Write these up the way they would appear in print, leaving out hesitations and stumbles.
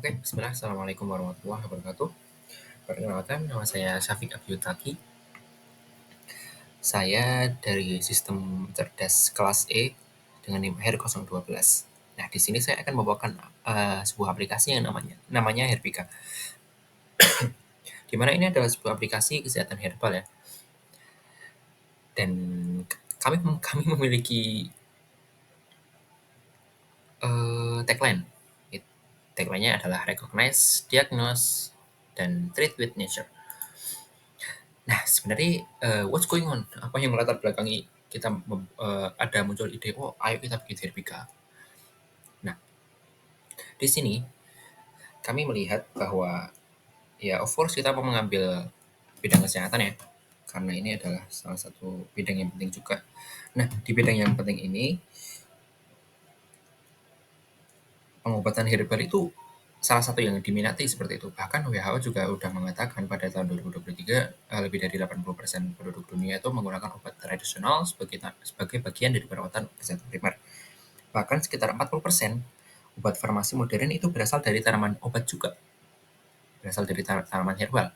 Oke, bismillah. Assalamualaikum warahmatullahi wabarakatuh. Perkenalkan, nama saya Syafiq Abiyutaki. Saya dari sistem cerdas kelas E dengan NIM HER012. Nah, di sini saya akan membawakan sebuah aplikasi yang namanya Herbika. Di mana ini adalah sebuah aplikasi kesehatan herbal ya. Dan kami memiliki tagline. Tagline-nya adalah recognize, diagnose, dan treat with nature. Nah, sebenarnya what's going on? Apa yang melatar belakangi kita ada muncul ide, oh ayo kita bikin Herbika. Nah, di sini kami melihat bahwa ya of course kita mau mengambil bidang kesehatan ya, karena ini adalah salah satu bidang yang penting juga. Nah, di bidang yang penting ini, pengobatan herbal itu salah satu yang diminati seperti itu. Bahkan WHO juga sudah mengatakan pada tahun 2023 lebih dari 80% penduduk dunia itu menggunakan obat tradisional sebagai bagian dari perawatan kesehatan primer. Bahkan sekitar 40% obat farmasi modern itu berasal dari tanaman obat juga, berasal dari tanaman herbal.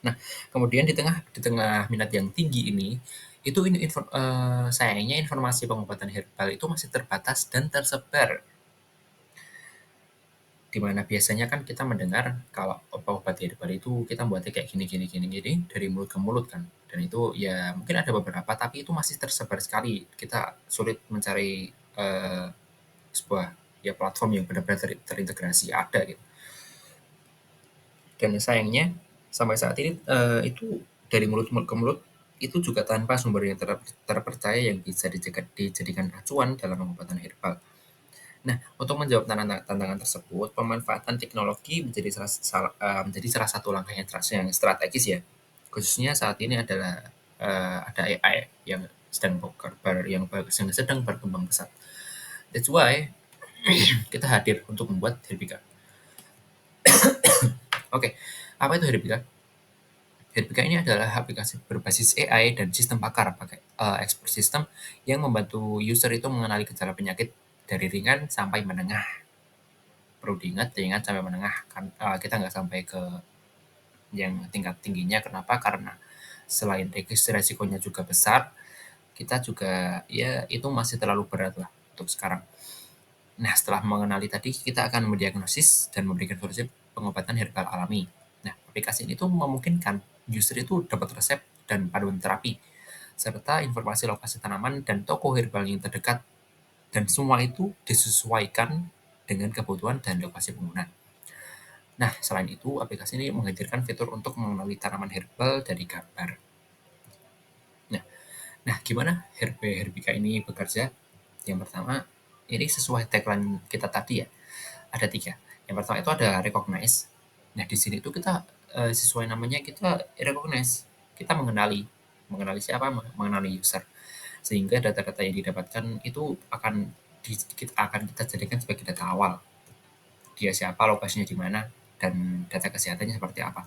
Nah, kemudian di tengah minat yang tinggi ini, itu sayangnya informasi pengobatan herbal itu masih terbatas dan tersebar, di mana biasanya kan kita mendengar kalau obat herbal itu kita buatnya kayak gini gini gini gini dari mulut ke mulut kan, dan itu ya mungkin ada beberapa tapi itu masih tersebar sekali, kita sulit mencari sebuah ya platform yang benar-benar terintegrasi ada gitu. Dan sayangnya sampai saat ini itu dari mulut ke mulut itu juga tanpa sumber yang terpercaya yang bisa dijadikan acuan dalam pengobatan herbal. Nah, untuk menjawab tantangan tersebut, pemanfaatan teknologi menjadi salah satu langkah yang strategis ya. Khususnya saat ini adalah ada AI yang sedang berkembang pesat. That's why kita hadir untuk membuat Herbika. Oke, apa itu Herbika? Herbika ini adalah aplikasi berbasis AI dan sistem pakar pakai expert system yang membantu user itu mengenali gejala penyakit dari ringan sampai menengah. Perlu diingat, ringan sampai menengah kan kita nggak sampai ke yang tingkat tingginya. Kenapa? Karena selain resikonya juga besar, kita juga ya itu masih terlalu berat lah untuk sekarang. Nah, setelah mengenali tadi, kita akan mendiagnosis dan memberikan solusi pengobatan herbal alami. Nah, aplikasi ini tuh memungkinkan user itu dapat resep dan panduan terapi, serta informasi lokasi tanaman dan toko herbal yang terdekat, dan semua itu disesuaikan dengan kebutuhan dan lokasi pengguna. Nah, selain itu, aplikasi ini menghadirkan fitur untuk mengenali tanaman herbal dari gambar. Nah, gimana Herbika ini bekerja? Yang pertama, ini sesuai tagline kita tadi ya, ada tiga. Yang pertama itu ada recognize. Nah, di sini tuh kita sesuai namanya kita recognize, kita mengenali siapa, mengenali user, sehingga data-data yang didapatkan itu kita jadikan sebagai data awal. Dia siapa, lokasinya di mana, dan data kesehatannya seperti apa.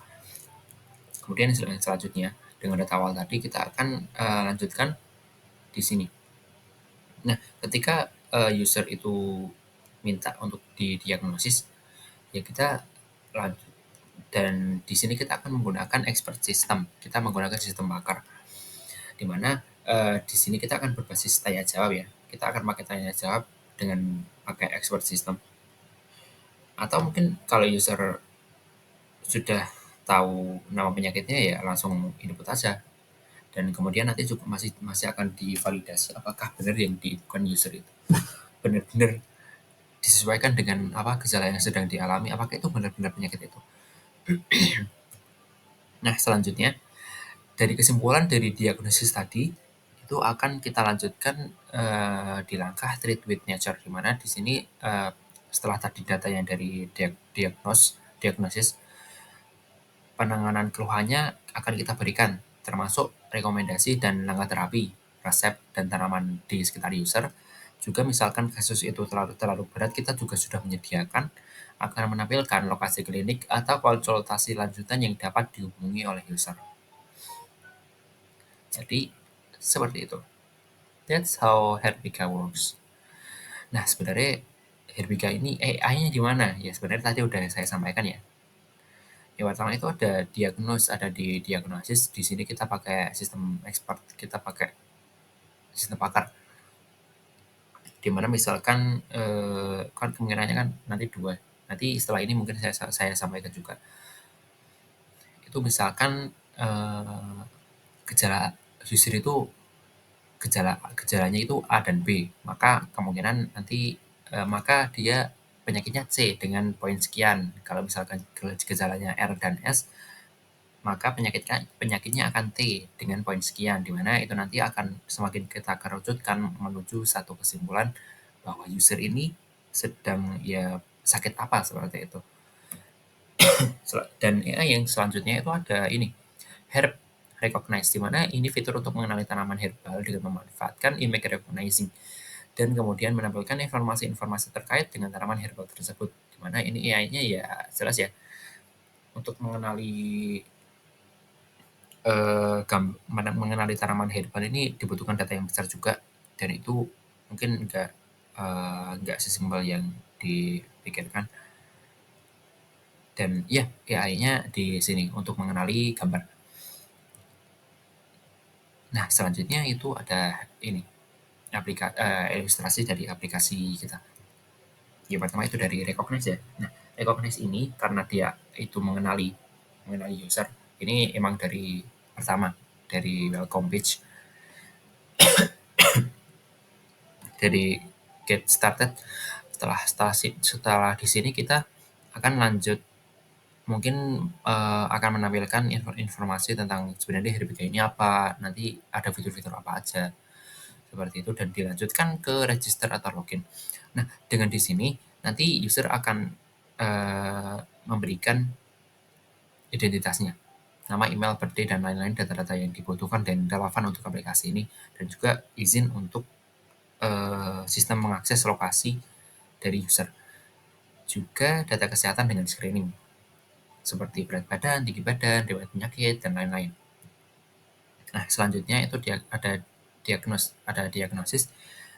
Kemudian selanjutnya dengan data awal tadi kita akan lanjutkan di sini. Nah, ketika user itu minta untuk didiagnosis, ya kita lanjut. Dan di sini kita akan menggunakan expert system. Kita menggunakan sistem pakar, di mana di sini kita akan berbasis tanya jawab ya. Kita akan pakai tanya jawab dengan pakai expert system. Atau mungkin kalau user sudah tahu nama penyakitnya ya langsung input aja. Dan kemudian nanti juga masih masih akan divalidasi apakah benar yang diinputkan user itu benar-benar disesuaikan dengan apa gejala yang sedang dialami, apakah itu benar-benar penyakit itu. Nah, selanjutnya dari kesimpulan dari diagnosis tadi itu akan kita lanjutkan di langkah treat with nature, di mana di sini setelah tadi data yang dari diagnosis, penanganan keluhannya akan kita berikan, termasuk rekomendasi dan langkah terapi, resep, dan tanaman di sekitar user. Juga misalkan kasus itu terlalu berat, kita juga sudah menyediakan akan menampilkan lokasi klinik atau konsultasi lanjutan yang dapat dihubungi oleh user. Jadi, seperti itu. That's how Herbika works. Nah, sebenarnya Herbika ini AI-nya di mana? Ya sebenarnya tadi udah saya sampaikan ya. Yang pertama itu ada ada di diagnosis. Di sini kita pakai sistem expert, kita pakai sistem pakar. Di mana misalkan kan kemungkinannya kan nanti dua. Nanti setelah ini mungkin saya sampaikan juga. Itu misalkan gejala user itu gejalanya itu A dan B, maka kemungkinan nanti maka dia penyakitnya C dengan poin sekian. Kalau misalkan gejalanya R dan S, maka penyakitnya akan T dengan poin sekian, di mana itu nanti akan semakin kita kerucutkan menuju satu kesimpulan bahwa user ini sedang ya sakit apa seperti itu. Dan AI yang selanjutnya itu ada ini, Herb Recognize, di mana ini fitur untuk mengenali tanaman herbal dengan memanfaatkan image recognizing dan kemudian menampilkan informasi-informasi terkait dengan tanaman herbal tersebut. Di mana ini AI-nya ya jelas ya untuk mengenali mengenali tanaman herbal ini dibutuhkan data yang besar juga, dan itu mungkin nggak sesimpel yang dipikirkan. Dan ya AI-nya di sini untuk mengenali gambar. Nah, selanjutnya itu ada ini ilustrasi dari aplikasi kita. Yang pertama itu dari Recognize ya. Nah, Recognize ini karena dia itu mengenali user. Ini emang dari pertama dari welcome page, dari get started. Setelah di sini kita akan lanjut, mungkin akan menampilkan informasi tentang sebenarnya Herbika ini apa, nanti ada fitur-fitur apa aja seperti itu, dan dilanjutkan ke register atau login. Nah, dengan di sini nanti user akan memberikan identitasnya, nama, email, birthday, dan lain-lain data-data yang dibutuhkan dan relevan untuk aplikasi ini, dan juga izin untuk sistem mengakses lokasi dari user. Juga data kesehatan dengan screening, seperti berat badan, tinggi badan, riwayat penyakit, dan lain-lain. Nah, selanjutnya itu ada diagnosis.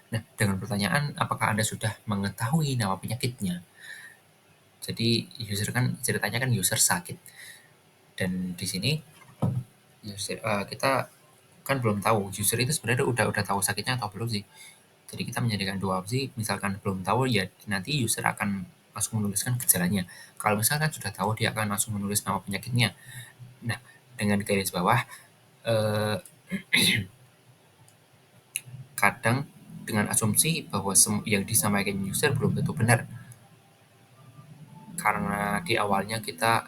Nah, dengan pertanyaan, apakah Anda sudah mengetahui nama penyakitnya? Jadi, user kan ceritanya kan user sakit. Dan di sini kita kan belum tahu user itu sebenarnya udah tahu sakitnya atau belum sih. Jadi kita menyediakan dua opsi. Misalkan belum tahu, ya nanti user akan langsung menuliskan gejalanya. Kalau misalkan sudah tahu, dia akan langsung menulis nama penyakitnya. Nah, dengan garis bawah, eh, kadang dengan asumsi bahwa yang disampaikan user belum tentu benar. Karena di awalnya kita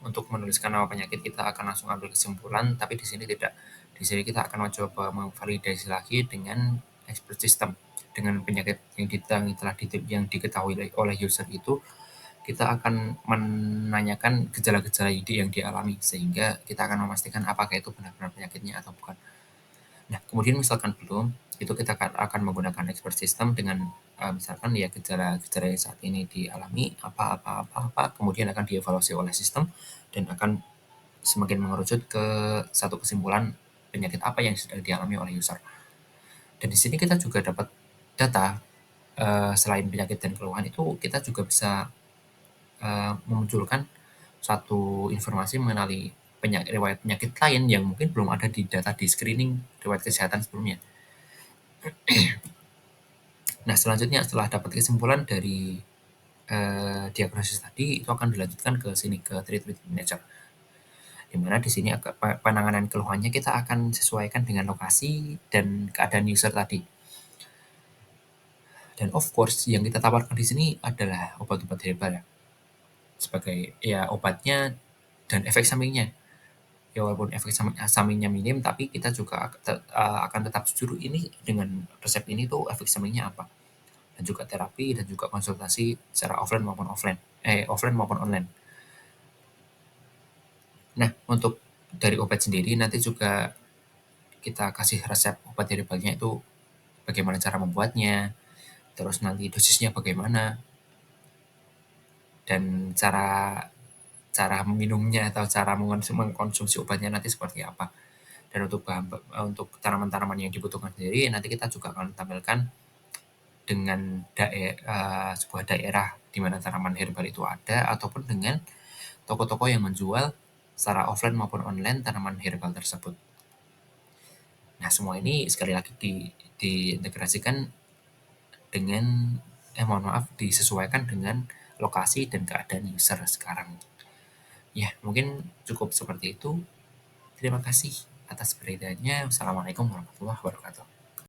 untuk menuliskan nama penyakit kita akan langsung ambil kesimpulan, tapi di sini tidak. Di sini kita akan mencoba memvalidasi lagi dengan expert system, dengan penyakit yang diketahui oleh user itu. Kita akan menanyakan gejala-gejala yang dialami, sehingga kita akan memastikan apakah itu benar-benar penyakitnya atau bukan. Nah, kemudian misalkan belum, itu kita akan menggunakan expert system dengan misalkan ya gejala-gejala yang saat ini dialami apa, kemudian akan dievaluasi oleh sistem dan akan semakin mengerucut ke satu kesimpulan penyakit apa yang sedang dialami oleh user. Dan di sini kita juga dapat data, selain penyakit dan keluhan itu, kita juga bisa memunculkan satu informasi mengenai riwayat penyakit lain yang mungkin belum ada di data di screening riwayat kesehatan sebelumnya. Nah, selanjutnya setelah dapat kesimpulan dari diagnosis tadi, itu akan dilanjutkan ke sini, ke treatment manager. Di mana di sini penanganan keluhannya kita akan sesuaikan dengan lokasi dan keadaan user tadi. Dan of course, yang kita tawarkan di sini adalah obat-obat herbal ya. Sebagai ya obatnya dan efek sampingnya. Ya walaupun efek sampingnya minim, tapi kita juga akan tetap jujur ini dengan resep ini tuh efek sampingnya apa. Dan juga terapi dan juga konsultasi secara offline maupun online. Nah, untuk dari obat sendiri nanti juga kita kasih resep obat herbalnya itu bagaimana cara membuatnya, terus nanti dosisnya bagaimana, dan cara cara minumnya atau cara mengkonsumsi obatnya nanti seperti apa. Dan untuk tanaman-tanaman yang dibutuhkan sendiri, nanti kita juga akan tampilkan dengan sebuah daerah di mana tanaman herbal itu ada, ataupun dengan toko-toko yang menjual secara offline maupun online tanaman herbal tersebut. Nah, semua ini sekali lagi diintegrasikan dengan mohon maaf, disesuaikan dengan lokasi dan keadaan user sekarang. Ya, mungkin cukup seperti itu. Terima kasih atas perhatiannya. Wassalamualaikum warahmatullahi wabarakatuh.